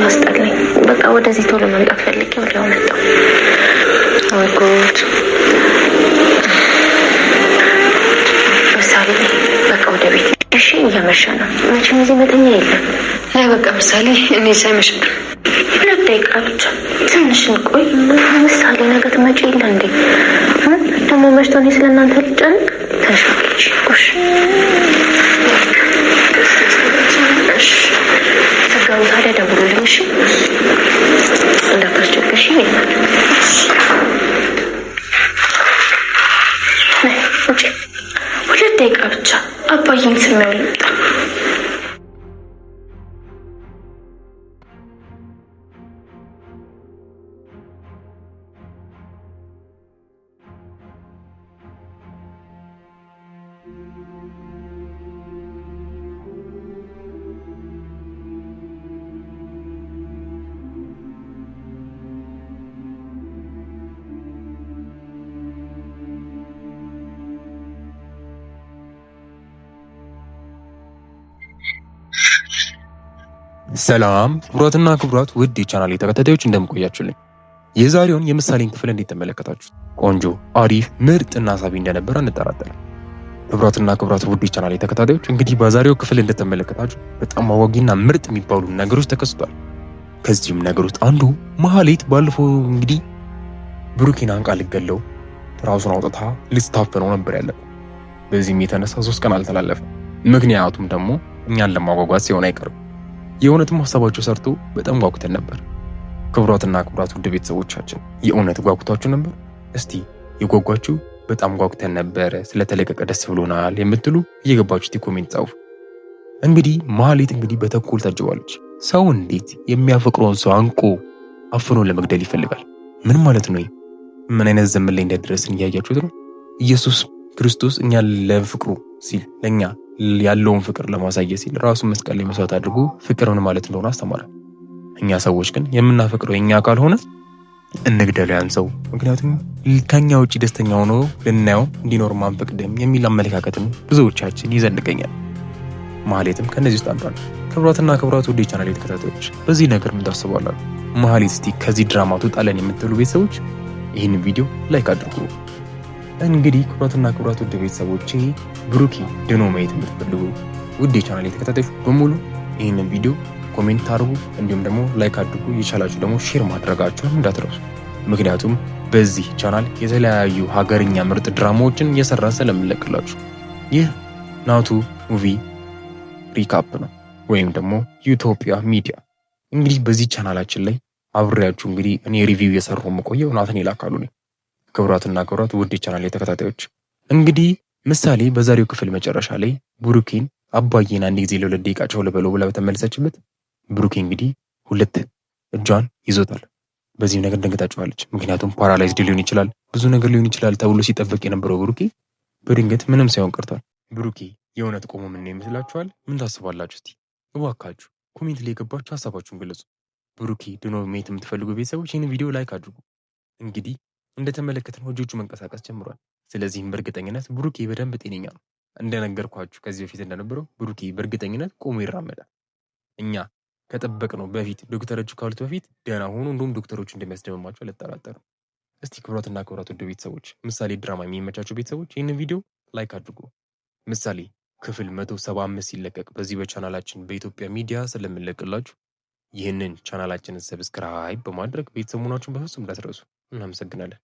አስጠላኝ። በቃ ወደዚህ ቶሎ መምጣት ፈልጌ ወዲያው መጣሁ። ወይ ጉድ! ምሳሌ በቃ ወደ ቤት እሺ። እየመሸ ነው። መቼም እዚህ መተኛ የለም። አይ በቃ ምሳሌ እኔ ሳይመሽም 2 ደቂቃ ብቻ ትንሽ እንቆይ። ምሳሌ ነገ ትመጪ የለ እንዴ? ደግሞ መሽቶ እኔ ስለእናንተ ልጨንቅ ተሻለች። ሰጋሩ ታዲያ ደውሉልኝ እሺ። እንዳታስቸግርሽ ይላል። ውጪ 2 ደቂቃ ብቻ አባዬን ስሜው ልምጣ። ሰላም ክቡራትና ክቡራት ውድ የቻናሌ ተከታታዮች እንደምቆያችሁልኝ፣ የዛሬውን የምሳሌን ክፍል እንዴት ተመለከታችሁት? ቆንጆ፣ አሪፍ፣ ምርጥና ሳቢ እንደነበረ እንጠራጠራለን። ክቡራትና ክቡራት ውድ የቻናሌ ተከታታዮች እንግዲህ በዛሬው ክፍል እንደተመለከታችሁ በጣም አዋጊና ምርጥ የሚባሉ ነገሮች ተከስቷል። ከዚህም ነገር ውስጥ አንዱ መሀሌት ባለፈው እንግዲህ ብሩኬን አንቃ ልትገለው ራሱን አውጥታ ልትታፈነው ነበር ያለው። በዚህም የተነሳ 3 ቀን አልተላለፈም። ምክንያቱም ደግሞ እኛን ለማጓጓዝ ሲሆን አይቀርም። የእውነትም ሀሳባቸው ሰርቶ በጣም ጓጉተን ነበር። ክቡራትና ክቡራት ውድ ቤተሰቦቻችን የእውነት ጓጉታችሁ ነበር? እስቲ የጓጓችሁ በጣም ጓጉተን ነበር ስለተለቀቀ ደስ ብሎናል የምትሉ እየገባችሁ ኮሜንት ጻፉ። እንግዲህ መሀሌት እንግዲህ በተኩል ታጅባለች። ሰው እንዴት የሚያፈቅረውን ሰው አንቆ አፍኖ ለመግደል ይፈልጋል? ምን ማለት ነው? ምን አይነት ዘመን ላይ እንደደረስን እያያችሁት ነው። ኢየሱስ ክርስቶስ እኛ ለፍቅሩ ሲል ለኛ ያለውን ፍቅር ለማሳየት ሲል ራሱን መስቀል ላይ መስዋዕት አድርጎ ፍቅር ምን ማለት እንደሆነ አስተማረ። እኛ ሰዎች ግን የምናፈቅረው እኛ ካልሆነ እንግደለው ያን ሰው፣ ምክንያቱም ከኛ ውጪ ደስተኛ ሆኖ ልናየው እንዲኖር ማንፈቅድም የሚል አመለካከትን ብዙዎቻችን ይዘንቀኛል። መሀሌትም ከነዚህ ውስጥ አንዷ ነው። ክቡራትና ክቡራት ወደ ቻናሌ ተከታታዮች በዚህ ነገር ምን ታስባላችሁ? መሀሌት እስቲ ከዚህ ድራማ ትወጣለን የምትሉ ቤተሰቦች ይህንን ቪዲዮ ላይክ አድርጉ። እንግዲህ ክቡራትና ክቡራት ውድ ቤተሰቦቼ ብሩኬ ድኖ ማየት የምትፈልጉ ውድ የቻናሌ ተከታታዮች በሙሉ ይህንን ቪዲዮ ኮሜንት አድርጉ፣ እንዲሁም ደግሞ ላይክ አድርጉ። የቻላችሁ ደግሞ ሼር ማድረጋችሁን እንዳትረሱ። ምክንያቱም በዚህ ቻናል የተለያዩ ሀገርኛ ምርጥ ድራማዎችን እየሰራን ስለምንለቅላችሁ። ይህ ናቱ ሙቪ ሪካፕ ነው ወይም ደግሞ ዩቶፒያ ሚዲያ። እንግዲህ በዚህ ቻናላችን ላይ አብሬያችሁ እንግዲህ እኔ ሪቪው እየሰራሁ የምቆየው ናትናኤል አካሉ ነኝ። ክቡራትና ክቡራት ውድ የቻናሌ ተከታታዮች እንግዲህ ምሳሌ በዛሬው ክፍል መጨረሻ ላይ ብሩኬን አባዬን አንድ ጊዜ ለ2 ደቂቃ ቻው ልበለው ብላ በተመለሰችበት ብሩኬ እንግዲህ 2 እጇን ይዞታል። በዚህም ነገር ደንግጣችኋለች። ምክንያቱም ፓራላይዝድ ሊሆን ይችላል፣ ብዙ ነገር ሊሆን ይችላል ተብሎ ሲጠበቅ የነበረው ብሩኬ በድንገት ምንም ሳይሆን ቀርቷል። ብሩኬ የእውነት ቆሞ ምን ይመስላችኋል? ምን ታስባላችሁ? እስቲ እባካችሁ ኮሜንት ላይ የገባችሁ ሀሳባችሁን ገለጹ። ብሩኬ ድኖ ማየት የምትፈልጉ ቤተሰቦች ይህን ቪዲዮ ላይክ አድርጉ። እንግዲህ እንደተመለከተን እጆቹ መንቀሳቀስ ጀምሯል። ስለዚህም በእርግጠኝነት ብሩኬ በደንብ ጤነኛ ነው። እንደነገርኳችሁ ከዚህ በፊት እንደነበረው ብሩኬ በእርግጠኝነት ቆሞ ይራመዳል። እኛ ከጠበቅነው በፊት ዶክተሮቹ ካሉት በፊት ደህና ሆኖ እንደውም ዶክተሮቹ እንደሚያስደምማቸው አልጠራጠርም። እስቲ ክቡራትና ክቡራት ውድ ቤተሰቦች ምሳሌ ድራማ የሚመቻቸው ቤተሰቦች ይህንን ቪዲዮ ላይክ አድርጉ። ምሳሌ ክፍል 175 ሲለቀቅ በዚህ በቻናላችን በኢትዮጵያ ሚዲያ ስለምንለቅላችሁ ይህንን ቻናላችንን ሰብስክራይብ በማድረግ ቤተሰብ መሆናችሁን በፍጹም እንዳትረሱ። እናመሰግናለን።